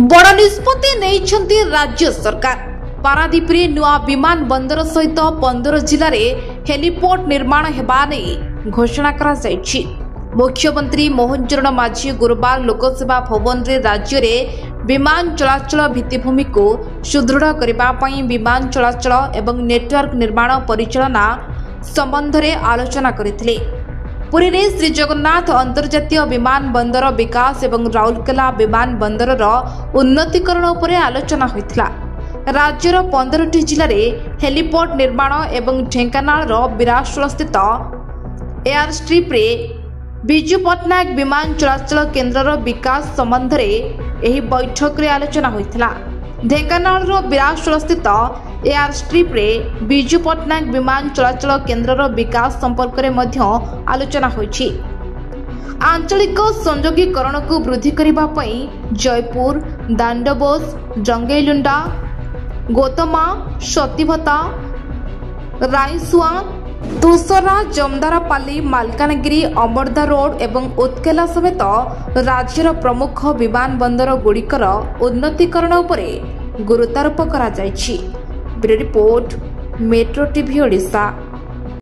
बड़ निष्पत्ति नेइछन्ति राज्य सरकार। पारादीपरे नुआ विमान बंदर सहित 15 जिले में हेलीपोर्ट निर्माण हेबा नेइ घोषणा करा जायछि। मुख्यमंत्री मोहन चरण माझी गुरुवार लोकसेवा भवन रे राज्य रे विमान चलाचल भित्तिभूमि को सुदृढ़ करबा पई विमान चलाचल एवं नेटवर्क निर्माण परिचालना संबंध में आलोचना करथिले। पुरी रे श्री जगन्नाथ अंतर्जातीय विमान बंदर विकास एवं राउरकेला विमान बंदर उन्नतीकरण उपरे आलोचना होइथिला। राज्यर 15टी जिले में हेलीपोर्ट निर्माण एवं ढेंकानाल बिरासोल स्थित एयर स्ट्रिप रे बिजू पट्टनायक विमान चलाचल केन्द्र विकास संबंध में एही बैठक रे आलोचना होइथिला। ढेंकानाल बिरासोल स्थित एयर स्ट्रिप रे बिजू पट्टनायक विमान चलाचल केन्द्र विकास संपर्क में मध्य आलोचना होइछि। आंचलिक संयोगीकरण को वृद्धि करबा पई जयपुर, दांडबोस, जंगेलुंडा, गोतमा, सतीभता, रायसुआ, तुसरा, जमदारापाली, मालकानगिरी, अमरदा रोड एवं उत्केला समेत राज्यर प्रमुख विमान बंदर गुड़िकर उन्नतीकरण उपरे गुरुत्वारोप करा जायछि। Bureau report, metro TV Odisha.